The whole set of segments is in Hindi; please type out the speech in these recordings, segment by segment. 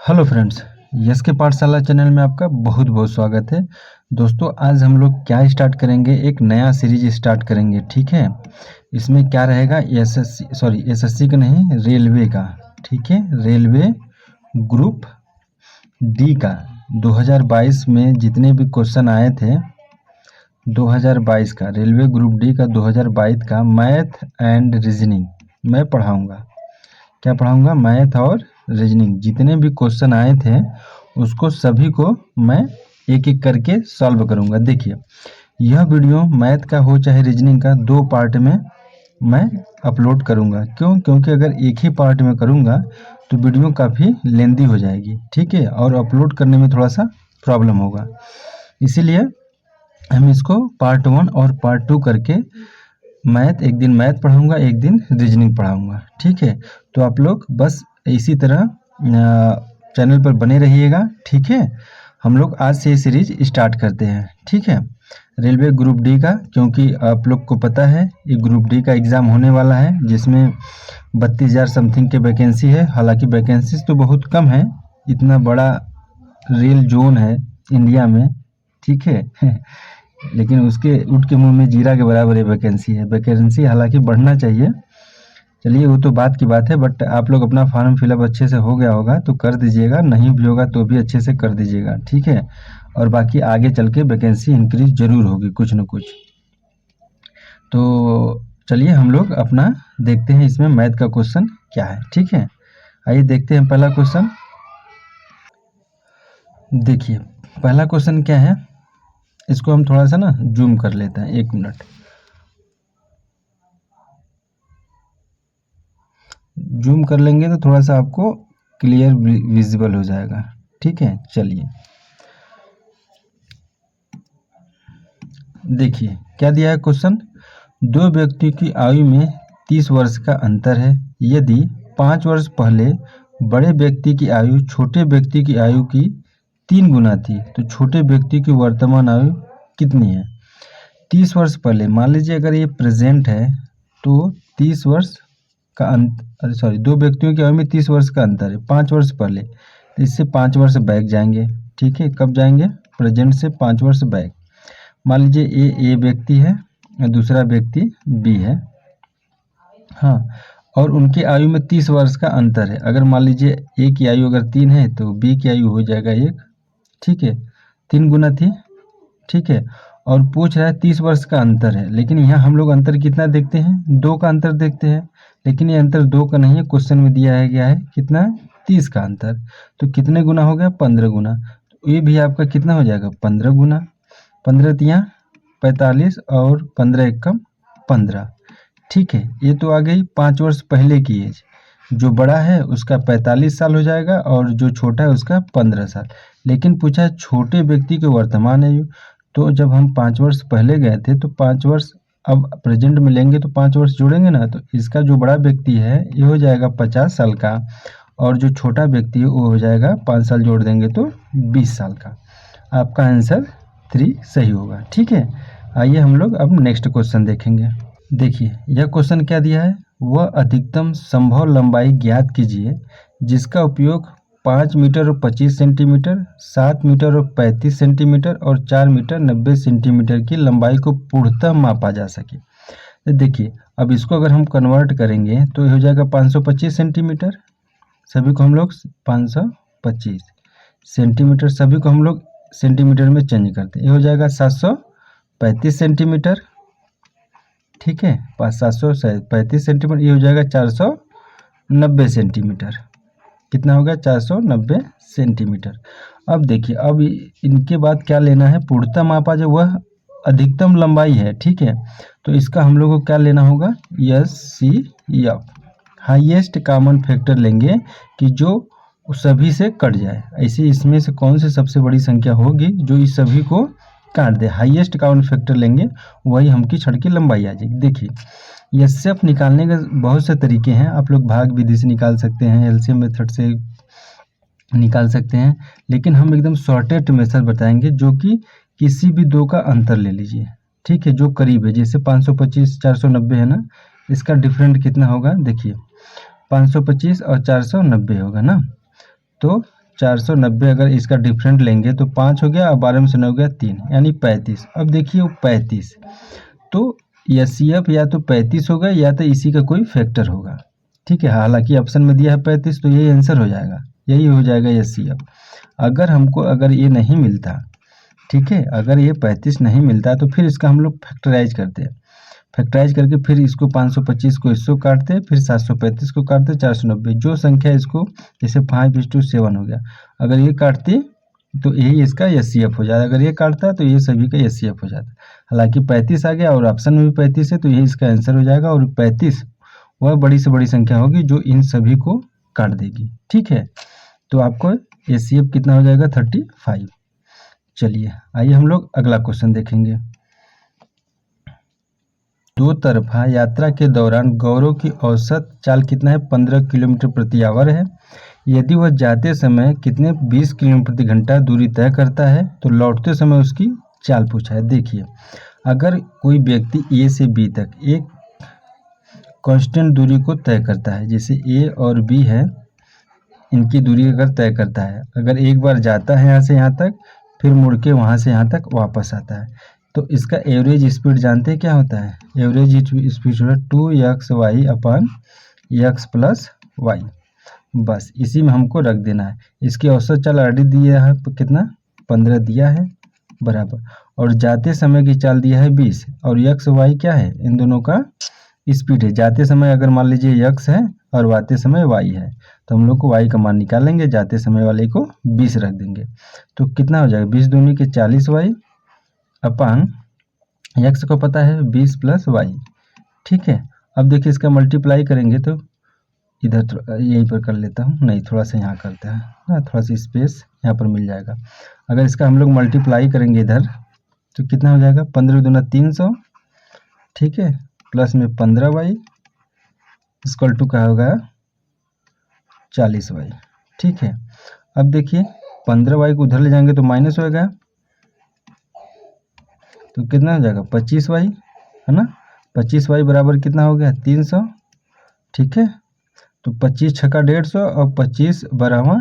हेलो फ्रेंड्स, यस के पाठशाला चैनल में आपका बहुत बहुत स्वागत है। दोस्तों, आज हम लोग क्या स्टार्ट करेंगे, एक नया सीरीज स्टार्ट करेंगे। ठीक है, इसमें क्या रहेगा, एसएससी का नहीं, रेलवे का। ठीक है, रेलवे ग्रुप डी का 2022 में जितने भी क्वेश्चन आए थे, 2022 का रेलवे ग्रुप डी का 2022 का मैथ एंड रीजनिंग मैं पढ़ाऊँगा। क्या पढ़ाऊँगा? मैथ और रीजनिंग। जितने भी क्वेश्चन आए थे उसको सभी को मैं एक एक करके सॉल्व करूँगा। देखिए, यह वीडियो मैथ का हो चाहे रीजनिंग का, 2 पार्ट में मैं अपलोड करूँगा। क्यों? क्योंकि अगर एक ही पार्ट में करूँगा तो वीडियो काफ़ी लेंदी हो जाएगी। ठीक है, और अपलोड करने में थोड़ा सा प्रॉब्लम होगा, इसीलिए हम इसको पार्ट 1 और पार्ट 2 करके एक दिन मैथ पढ़ाऊँगा, एक दिन रीजनिंग पढ़ाऊँगा। ठीक है, तो आप लोग बस इसी तरह चैनल पर बने रहिएगा। ठीक है, हम लोग आज से ये सीरीज स्टार्ट करते हैं। ठीक है, रेलवे ग्रुप डी का, क्योंकि आप लोग को पता है ये ग्रुप डी का एग्ज़ाम होने वाला है, जिसमें 32,000 समथिंग के वैकेंसी है। हालांकि वैकेंसीज तो बहुत कम है, इतना बड़ा रेल जोन है इंडिया में। ठीक है लेकिन उसके ऊँट के मुँह में जीरा के बराबर है वैकेंसी है। वैकेंसी हालांकि बढ़ना चाहिए, चलिए वो तो बात की बात है। बट आप लोग अपना फॉर्म फिलअप अच्छे से हो गया होगा तो कर दीजिएगा, नहीं भी होगा तो भी अच्छे से कर दीजिएगा। ठीक है, और बाकी आगे चल के वैकेंसी इंक्रीज जरूर होगी कुछ न कुछ। तो चलिए हम लोग अपना देखते हैं इसमें मैथ का क्वेश्चन क्या है। ठीक है, आइए देखते हैं पहला क्वेश्चन। देखिए पहला क्वेश्चन क्या है, इसको हम थोड़ा सा ना जूम कर लेते हैं, 1 मिनट। जूम कर लेंगे तो थोड़ा सा आपको क्लियर विजिबल हो जाएगा। ठीक है, चलिए देखिए क्या दिया है क्वेश्चन। 2 व्यक्ति की आयु में 30 वर्ष का अंतर है। यदि 5 वर्ष पहले बड़े व्यक्ति की आयु छोटे व्यक्ति की आयु की 3 गुना थी तो छोटे व्यक्ति की वर्तमान आयु कितनी है? 30 वर्ष पहले, मान लीजिए अगर ये प्रेजेंट है तो 30 वर्ष का 2 व्यक्तियों की आयु में 30 वर्ष का अंतर है 5 वर्ष पहले, तो इससे 5 वर्ष बैक जाएंगे। ठीक है, कब जाएंगे? प्रेजेंट से 5 वर्ष बैक। मान लीजिए ए व्यक्ति है और दूसरा व्यक्ति बी है। हाँ, और उनकी आयु में 30 वर्ष का अंतर है। अगर मान लीजिए ए की आयु अगर 3 है तो बी की आयु हो जाएगा 1। ठीक है, 3 गुना थी। ठीक है, और पूछ रहा है 30 वर्ष का अंतर है, लेकिन यहाँ हम लोग अंतर कितना देखते हैं? 2 का अंतर देखते हैं, लेकिन ये अंतर 2 का नहीं है, क्वेश्चन में दिया गया है कितना? 30 का अंतर। तो कितने गुना हो गया? 15 गुना। तो ये भी आपका कितना हो जाएगा? 15 गुना। 15 तियाँ 45 और 15 एकम 15। ठीक है, ये तो आ गई 5 वर्ष पहले की एज। जो बड़ा है उसका 45 साल हो जाएगा और जो छोटा है उसका 15 साल। लेकिन पूछा है छोटे व्यक्ति के वर्तमान आयु। तो जब हम 5 वर्ष पहले गए थे तो 5 वर्ष अब प्रेजेंट में लेंगे तो 5 वर्ष जोड़ेंगे ना, तो इसका जो बड़ा व्यक्ति है ये हो जाएगा 50 साल का, और जो छोटा व्यक्ति है वो हो जाएगा 5 साल जोड़ देंगे तो 20 साल का। आपका आंसर 3 सही होगा। ठीक है, आइए हम लोग अब नेक्स्ट क्वेश्चन देखेंगे। देखिए यह क्वेश्चन क्या दिया है, वह अधिकतम संभव लंबाई ज्ञात कीजिए जिसका उपयोग 5 मीटर और 25 सेंटीमीटर, 7 मीटर और 35 सेंटीमीटर और 4 मीटर 90 सेंटीमीटर की लंबाई को पूर्णतः मापा जा सके। तो देखिए अब इसको अगर हम कन्वर्ट करेंगे तो ये हो जाएगा 525 सेंटीमीटर, सभी को हम लोग 525 सेंटीमीटर, सभी को हम लोग सेंटीमीटर में चेंज करते हैं, ये हो जाएगा 735 सेंटीमीटर। ठीक है, 735 सेंटीमीटर, ये हो जाएगा 490 सेंटीमीटर। कितना होगा? 490 सेंटीमीटर। अब देखिए, अब इनके बाद क्या लेना है? पूर्णतः मापा जो वह अधिकतम लंबाई है। ठीक है, तो इसका हम लोग को क्या लेना होगा? HCF, हाईएस्ट कॉमन फैक्टर लेंगे कि जो सभी से कट जाए। ऐसे इसमें से कौन सी सबसे बड़ी संख्या होगी जो इस सभी को काट दे? हाईएस्ट कॉमन फैक्टर लेंगे, वही हम की छड़ की लंबाई आ जाएगी। देखिए एचसीएफ निकालने के बहुत से तरीके हैं, आप लोग भाग विधि से निकाल सकते हैं, एलसीएम मेथड से निकाल सकते हैं, लेकिन हम एकदम शॉर्टेस्ट मेथड बताएंगे जो कि किसी भी 2 का अंतर ले लीजिए। ठीक है, जो करीब है, जैसे 525 490 है ना, इसका डिफरेंट कितना होगा? देखिए 525 और 490 होगा ना, तो 490 अगर इसका डिफरेंट लेंगे तो 5 हो गया और 12 में से 9 हो गया 3 यानी 35। अब देखिए वो 35 तो एचसीएफ या तो 35 होगा या तो इसी का कोई फैक्टर होगा। ठीक है, हालांकि ऑप्शन में दिया है 35 तो यही आंसर हो जाएगा, यही हो जाएगा एचसीएफ। अगर ये नहीं मिलता, ठीक है, अगर ये 35 नहीं मिलता तो फिर इसका हम लोग फैक्टराइज करते हैं। फैक्टराइज करके फिर इसको 525 को इसको काटते, फिर 735 को काटते, 490 जो संख्या इसको जैसे 5:7 हो गया, अगर ये काटते तो यही इसका एचसीएफ हो जाता, अगर ये काटता तो ये सभी का एचसीएफ हो जाता। हालांकि 35 आ गया और ऑप्शन में भी 35 है तो यही इसका आंसर हो जाएगा। और 35 वह बड़ी से बड़ी संख्या होगी जो इन सभी को काट देगी। ठीक है, तो आपको एचसीएफ कितना हो जाएगा 35। चलिए आइए हम लोग अगला क्वेश्चन देखेंगे। दो तरफा यात्रा के दौरान गौरव की औसत चाल कितना है 15 किलोमीटर प्रति आवर है। यदि वह जाते समय कितने 20 किलोमीटर प्रति घंटा दूरी तय करता है तो लौटते समय उसकी चाल पूछा है। देखिए अगर कोई व्यक्ति ए से बी तक एक कांस्टेंट दूरी को तय करता है, जैसे ए और बी है, इनकी दूरी अगर तय करता है, अगर एक बार जाता है यहाँ से यहाँ तक फिर मुड़ के वहाँ से यहाँ तक वापस आता है, तो इसका एवरेज स्पीड जानते हैं क्या होता है? एवरेज स्पीड होता है 2xy upon x plus Y. बस इसी में हमको रख देना है। इसकी औसत चाल ऑलरेडी दिया है कितना 15 दिया है बराबर, और जाते समय की चाल दिया है 20 और x y क्या है, इन दोनों का स्पीड है। जाते समय अगर मान लीजिए x है और आते समय y है तो हम लोग को y का मान निकालेंगे, जाते समय वाले को 20 रख देंगे तो कितना हो जाएगा 20 दूनी के 40y अपान x को पता है 20 प्लस वाई। ठीक है, अब देखिए इसका मल्टीप्लाई करेंगे तो इधर यहीं पर कर लेता हूँ, नहीं थोड़ा सा यहाँ करता है ना, थोड़ा सा स्पेस यहाँ पर मिल जाएगा। अगर इसका हम लोग मल्टीप्लाई करेंगे इधर तो कितना हो जाएगा 15 दूना 300, ठीक है, प्लस में 15y इक्वल टू क्या होगा 40y। ठीक है, अब देखिए 15y को उधर ले जाएंगे तो माइनस होगा तो कितना हो जाएगा 25y, है ना, 25y बराबर कितना हो गया 300। ठीक है, तो 25 छक्का 150 और 25 12वां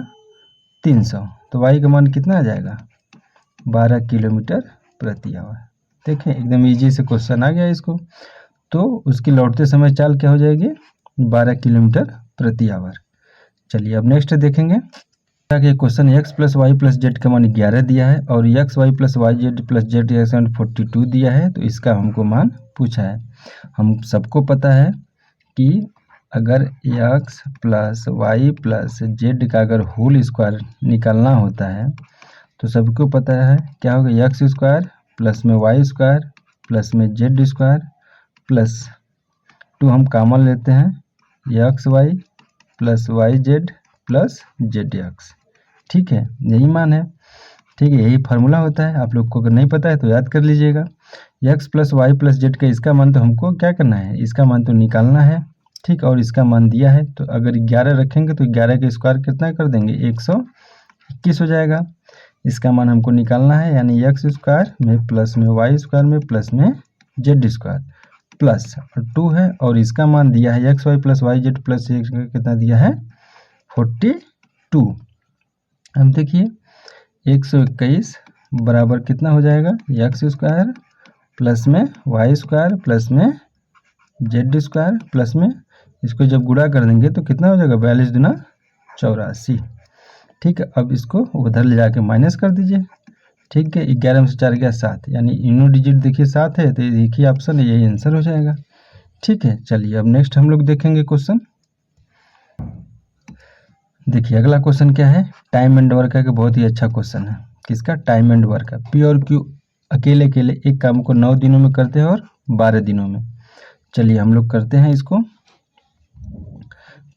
300, तो y का मान कितना आ जाएगा 12 किलोमीटर प्रति आवर। देखें एकदम इजी से क्वेश्चन आ गया इसको। तो उसकी लौटते समय चाल क्या हो जाएगी 12 किलोमीटर प्रति आवर। चलिए अब नेक्स्ट देखेंगे कि question x plus Y plus Z का मान 11 दिया है और x Y plus Y Z plus Z 42 दिया है, तो इसका हमको मान पूछा है। हम सबको पता है कि अगर x plus Y plus Z का अगर होल स्क्वायर निकालना होता है तो सबको पता है क्या होगा एक्स स्क्वायर प्लस में वाई स्क्वायर प्लस में जेड स्क्वायर प्लस 2 हम कॉमन लेते हैं X Y plus Y Z plus Z X. ठीक है, यही मान है। ठीक है, यही फार्मूला होता है। आप लोग को अगर नहीं पता है तो याद कर लीजिएगा। x plus Y plus Z का इसका मान तो हमको क्या करना है, इसका मान तो निकालना है। ठीक, और इसका मान दिया है तो अगर 11 रखेंगे तो 11 का स्क्वायर कितना कर देंगे 121 हो जाएगा। इसका मान हमको निकालना है, यानी एक्स स्क्वायर में प्लस में वाई स्क्वायर में प्लस में जेड स्क्वायर प्लस 2 है, और इसका मान दिया है X Y plus Y Z plus कितना दिया है 42। अब देखिए 121 बराबर कितना हो जाएगा एक्स स्क्वायर प्लस में वाई स्क्वायर प्लस में जेड स्क्वायर प्लस में इसको जब गुणा कर देंगे तो कितना हो जाएगा 42 दूना 84। ठीक है, अब इसको उधर ले जाके माइनस कर दीजिए। ठीक है, 11 में से 4 गया 7, यानी इनों डिजिट देखिए 7 है तो एक ही ऑप्शन है, यही आंसर हो जाएगा। ठीक है, चलिए अब नेक्स्ट हम लोग देखेंगे क्वेश्चन। देखिए अगला क्वेश्चन क्या है, टाइम एंड वर्क का बहुत ही अच्छा क्वेश्चन है। किसका, टाइम एंड वर्क का। पी और क्यू अकेले अकेले एक काम को 9 दिनों में करते हैं और 12 दिनों में। चलिए हम लोग करते हैं इसको।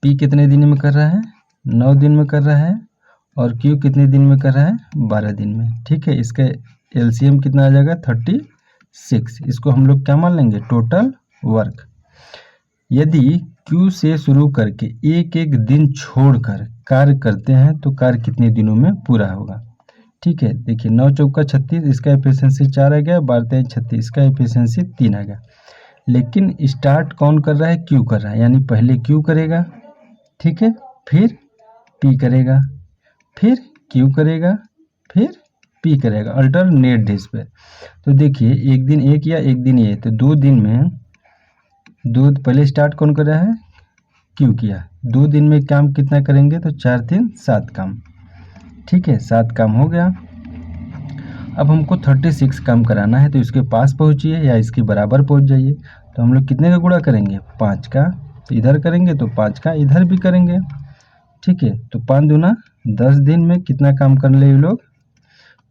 पी कितने दिन में कर रहा है 9 दिन में कर रहा है, और क्यू कितने दिन में कर रहा है 12 दिन में। ठीक है, इसका एलसीएम कितना आ जाएगा 36। इसको हम लोग क्या मान लेंगे टोटल वर्क। यदि क्यू से शुरू करके एक एक दिन छोड़कर कार्य करते हैं तो कार्य कितने दिनों में पूरा होगा। ठीक है, देखिए 9 चौका 36, इसका एफिशिएंसी 4 आ गया, 12 36, इसका एफिशिएंसी 3 आ गया। लेकिन स्टार्ट कौन कर रहा है, क्यू कर रहा है, यानी पहले क्यू करेगा, ठीक है, फिर पी करेगा, फिर Q करेगा, फिर P करेगा अल्टरनेट डेज पे। तो देखिए एक दिन एक या एक दिन ये, तो 2 दिन में पहले स्टार्ट कौन कर रहा है, Q किया। 2 दिन में काम कितना करेंगे, तो 4 3 7 काम। ठीक है, 7 काम हो गया। अब हमको 36 काम कराना है, तो इसके पास पहुँचिए या इसके बराबर पहुँच जाइए। तो हम लोग कितने का गुणा करेंगे, 5 का तो इधर करेंगे, तो 5 का इधर भी करेंगे। ठीक है, तो 5 दूना 10 दिन में कितना काम कर ले ये लोग,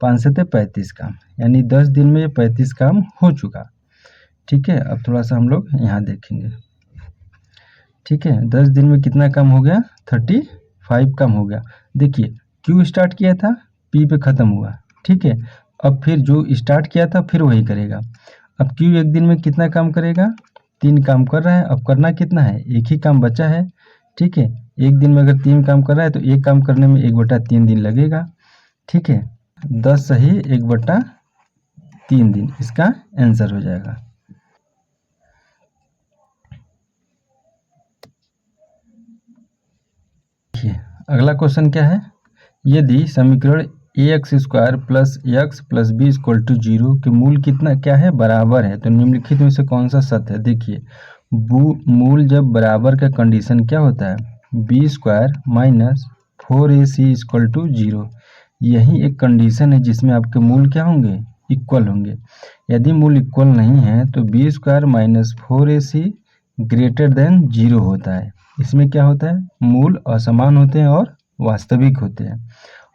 5 से 35 काम, यानी 10 दिन में ये 35 काम हो चुका। ठीक है, अब थोड़ा सा हम लोग यहाँ देखेंगे। ठीक है, 10 दिन में कितना काम हो गया, 35 काम हो गया। देखिए Q स्टार्ट किया था, P पे ख़त्म हुआ। ठीक है, अब फिर जो स्टार्ट किया था फिर वही करेगा। अब Q एक दिन में कितना काम करेगा, 3 काम कर रहा है। अब करना कितना है, एक ही काम बचा है। ठीक है, एक दिन में अगर 3 काम कर रहा है तो एक काम करने में 1/3 दिन लगेगा। ठीक है, 10 सही 1/3 दिन इसका आंसर हो जाएगा। देखिए अगला क्वेश्चन क्या है, यदि समीकरण ax² plus x plus b equal to 0 के मूल कितना क्या है, बराबर है, तो निम्नलिखित में से कौन सा सत्य है। देखिए मूल जब बराबर का कंडीशन क्या होता है, b² minus 4ac equal to 0। यही एक कंडीशन है जिसमें आपके मूल क्या होंगे, इक्वल होंगे। यदि मूल इक्वल नहीं है तो b² minus 4ac greater than 0 होता है। इसमें क्या होता है, मूल असमान होते हैं और वास्तविक होते हैं।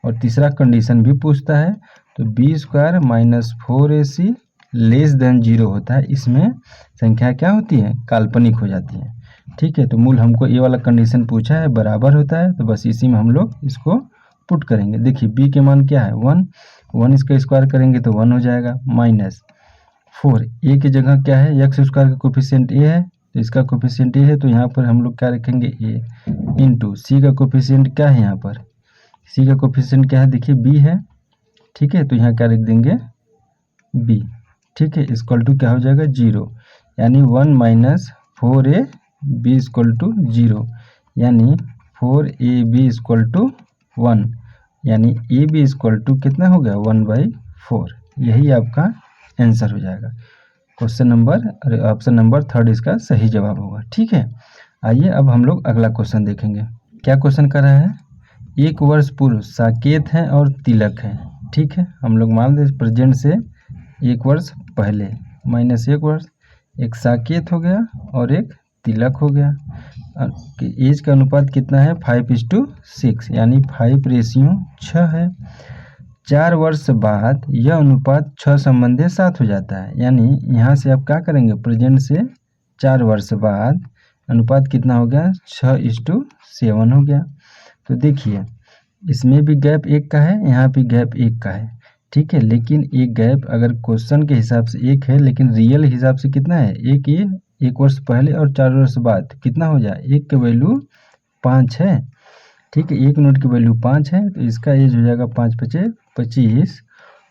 और तीसरा कंडीशन भी पूछता है, तो b² minus 4ac less than 0 होता है। इसमें संख्या क्या होती है, काल्पनिक हो जाती है। ठीक है, तो मूल हमको ये वाला कंडीशन पूछा है, बराबर होता है, तो बस इसी में हम लोग इसको पुट करेंगे। देखिए b के मान क्या है 1 इसका स्क्वायर करेंगे तो 1 हो जाएगा, माइनस 4 a की जगह क्या है, x² का कोफिशिएंट a है, तो इसका कोफिशिएंट a है, तो यहाँ पर हम लोग क्या रखेंगे a इंटू c का कोफिशिएंट क्या है, यहाँ पर c का कोफिशिएंट क्या है, देखिए b है। ठीक है, तो यहाँ क्या रख देंगे b। ठीक है, इक्वल टू क्या हो जाएगा 0, यानी 1 माइनस 4ab इक्वल टू 0, यानी 4ab इक्वल टू 1, यानी ab इक्वल टू कितना हो गया 1/4। यही आपका आंसर हो जाएगा। क्वेश्चन नंबर ऑप्शन नंबर 3 इसका सही जवाब होगा। ठीक है, आइए अब हम लोग अगला क्वेश्चन देखेंगे। क्या क्वेश्चन कर रहा है, 1 वर्ष पूर्व साकेत है और तिलक है। ठीक है, हम लोग मान लें प्रेजेंट से 1 वर्ष पहले माइनस 1 वर्ष, एक साकेत हो गया और एक तिलक हो गया। एज का अनुपात कितना है 5:6, यानी 5:6 है। 4 वर्ष बाद यह अनुपात 6 संबंधी 7 हो जाता है। यानी यहाँ से आप क्या करेंगे, प्रेजेंट से 4 वर्ष बाद अनुपात कितना हो गया 6:7 हो गया। तो देखिए इसमें भी गैप 1 का है, यहाँ भी गैप 1 का है। ठीक है, लेकिन एक गैप अगर क्वेश्चन के हिसाब से 1 है, लेकिन रियल हिसाब से कितना है, एक ये 1 वर्ष पहले और 4 वर्ष बाद कितना हो जाए, 1 की वैल्यू 5 है। ठीक है, 1 मिनट की वैल्यू 5 है, तो इसका एज हो जाएगा 5×5 = 25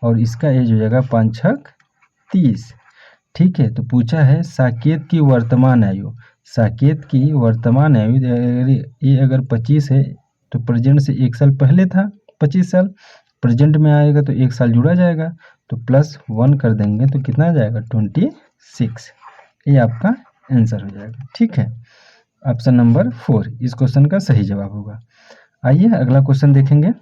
और इसका एज हो जाएगा 5×6 = 30। ठीक है, तो पूछा है साकेत की वर्तमान आयु। साकेत की वर्तमान आयु ये अगर 25 है तो प्रेजेंट से 1 साल पहले था 25 साल, प्रेजेंट में आएगा तो 1 साल जुड़ा जाएगा, तो +1 कर देंगे तो कितना आ जाएगा 26। ये आपका आंसर हो जाएगा। ठीक है, ऑप्शन नंबर 4 इस क्वेश्चन का सही जवाब होगा। आइए अगला क्वेश्चन देखेंगे।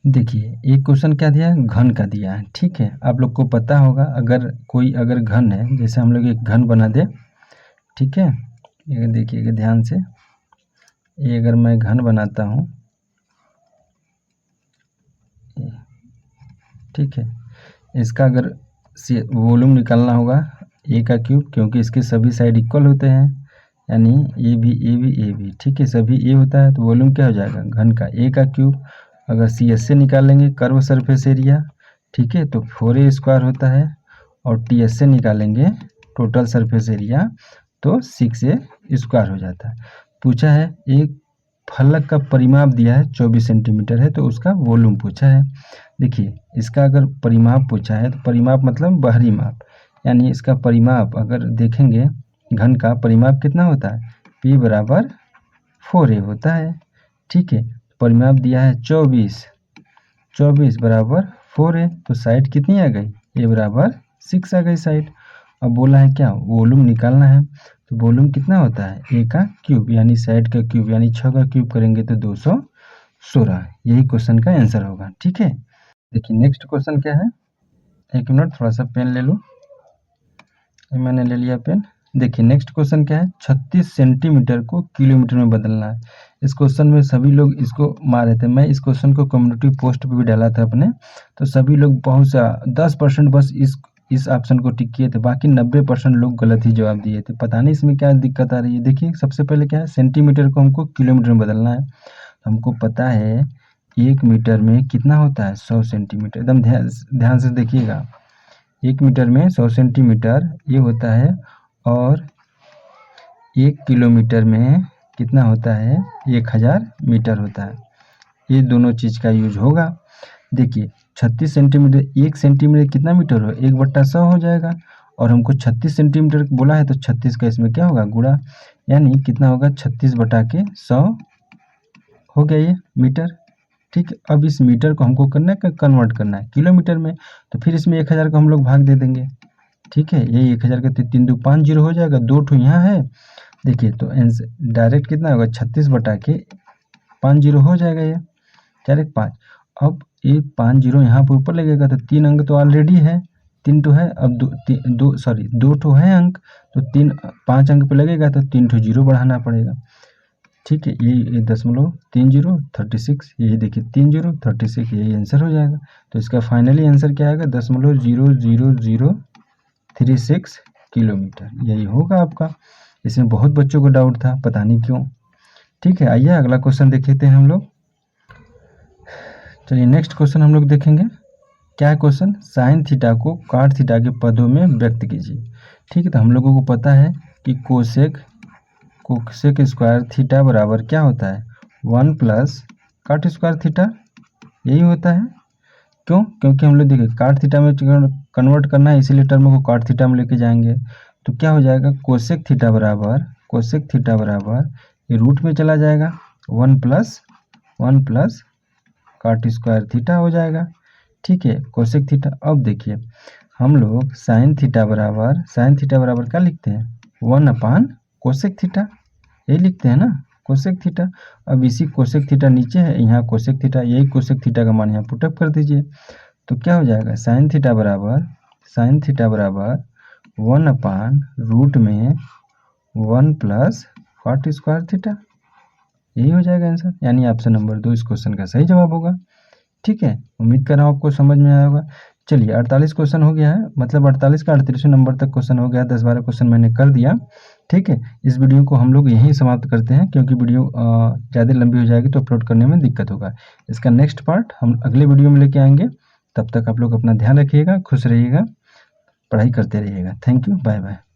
देखिए एक क्वेश्चन क्या दिया है, घन का दिया है। ठीक है, आप लोग को पता होगा अगर घन है, जैसे हम लोग एक घन बना दे। ठीक है, ये देखिएगा ध्यान से, ये अगर मैं घन बनाता हूँ, ठीक है, इसका अगर वॉल्यूम निकालना होगा a का क्यूब, क्योंकि इसके सभी साइड इक्वल होते हैं, यानी ए भी। ठीक है, सभी a होता है, तो वॉल्यूम क्या हो जाएगा घन का a का क्यूब। अगर CS से निकालेंगे कर्व सरफेस एरिया, ठीक है, तो 4a² होता है, और TS से निकालेंगे टोटल सरफेस एरिया, तो 6a² हो जाता है। पूछा है एक फलक का परिमाप दिया है 24 सेंटीमीटर है, तो उसका वॉल्यूम पूछा है। देखिए इसका अगर परिमाप पूछा है, तो परिमाप मतलब बाहरी माप, यानी इसका परिमाप अगर देखेंगे घन का परिमाप कितना होता है, P = 4a होता है। ठीक है, परिमाप दिया है 24, 24 बराबर 4 है, तो साइड कितनी आ गई, ए बराबर 6 आ गई साइड। अब बोला है क्या, वॉल्यूम निकालना है, तो वॉल्यूम कितना होता है, ए का क्यूब यानी साइड का क्यूब यानी 6 का क्यूब करेंगे तो 216, यही क्वेश्चन का आंसर होगा। ठीक है, देखिए नेक्स्ट क्वेश्चन क्या है, एक मिनट थोड़ा सा पेन ले लूँ, मैंने ले लिया पेन। देखिए नेक्स्ट क्वेश्चन क्या है, 36 सेंटीमीटर को किलोमीटर में बदलना है। इस क्वेश्चन में सभी लोग इसको मारे थे, मैं इस क्वेश्चन को कम्युनिटी पोस्ट पे भी डाला था अपने, तो सभी लोग बहुत सा 10% बस इस ऑप्शन को टिक किए थे, बाकी 90% लोग गलत ही जवाब दिए थे। पता नहीं इसमें क्या दिक्कत आ रही है। देखिए सबसे पहले क्या है, सेंटीमीटर को हमको किलोमीटर में बदलना है। हमको पता है 1 मीटर में कितना होता है, 100 सेंटीमीटर। एकदम ध्यान से देखिएगा, 1 मीटर में 100 सेंटीमीटर ये होता है, और 1 किलोमीटर में कितना होता है, 1000 मीटर होता है। ये दोनों चीज़ का यूज होगा। देखिए 36 सेंटीमीटर, 1 सेंटीमीटर कितना मीटर हो, 1/100 हो जाएगा, और हमको 36 सेंटीमीटर बोला है तो 36 का इसमें क्या होगा, गुणा, यानी कितना होगा, 36/100 हो गया ये मीटर। ठीक है, अब इस मीटर को हमको करना है, कन्वर्ट करना है किलोमीटर में, तो फिर इसमें 1000 को हम लोग भाग दे देंगे। ठीक है, यही 1000 का 3 2 5 जीरो हो जाएगा, 2 ठो यहाँ है। देखिए तो डायरेक्ट कितना होगा, 36/5 जीरो हो जाएगा, ये डायरेक्ट 5। अब ये 5 जीरो यहाँ पर ऊपर लगेगा, तो 3 अंक तो ऑलरेडी है, 3 ठो है, अब 2 ठो है अंक, तो 5 अंक पे लगेगा, तो 3 ठो जीरो बढ़ाना पड़ेगा। ठीक है, ये 0.30 36, यही देखिए 30 36, यही आंसर हो जाएगा। तो इसका फाइनली आंसर क्या आएगा, 0.00036 किलोमीटर, यही होगा आपका। इसमें बहुत बच्चों को डाउट था, पता नहीं क्यों। ठीक है, आइए अगला क्वेश्चन देख लेते हैं हम लोग। चलिए नेक्स्ट क्वेश्चन हम लोग देखेंगे। क्या है क्वेश्चन, साइन थीटा को कॉट थीटा के पदों में व्यक्त कीजिए। ठीक है, तो हम लोगों को पता है कि कोसेक स्क्वायर थीटा बराबर क्या होता है, 1 प्लस कॉट स्क्वायर थीटा, यही होता है। क्यों, क्योंकि हम लोग देखिए कॉट थीटा में कन्वर्ट करना है, इसीलिए टर्म को कॉट थीटा में लेके जाएंगे। तो क्या हो जाएगा, कोसेक थीटा बराबर ये रूट में चला जाएगा, 1 प्लस कॉट स्क्वायर थीटा हो जाएगा। ठीक है, कोसेक थीटा। अब देखिए हम लोग साइन थीटा बराबर क्या लिखते हैं, 1 कोसेक थीटा, यही लिखते हैं ना, कोसेक थीटा। अब इसी कोसेक थीटा नीचे है, यहाँ कोसेक थीटा, यही कोसेक थीटा का मान यहाँ पुटअप कर दीजिए, तो क्या हो जाएगा, साइन थीटा बराबर 1/रूट में 1 प्लस कॉट स्क्वायर थीटा, यही हो जाएगा आंसर, यानी ऑप्शन नंबर 2 इस क्वेश्चन का सही जवाब होगा। ठीक है, उम्मीद कर रहा हूँ आपको समझ में आया होगा। चलिए 48 क्वेश्चन हो गया है, मतलब 48 का 38वें नंबर तक क्वेश्चन हो गया, 10-12 क्वेश्चन मैंने कर दिया। ठीक है, इस वीडियो को हम लोग यहीं समाप्त करते हैं, क्योंकि वीडियो ज़्यादा लंबी हो जाएगी तो अपलोड करने में दिक्कत होगा। इसका नेक्स्ट पार्ट हम अगले वीडियो में लेके आएंगे। तब तक आप लोग अपना ध्यान रखिएगा, खुश रहिएगा, पढ़ाई करते रहिएगा। Thank you, bye bye.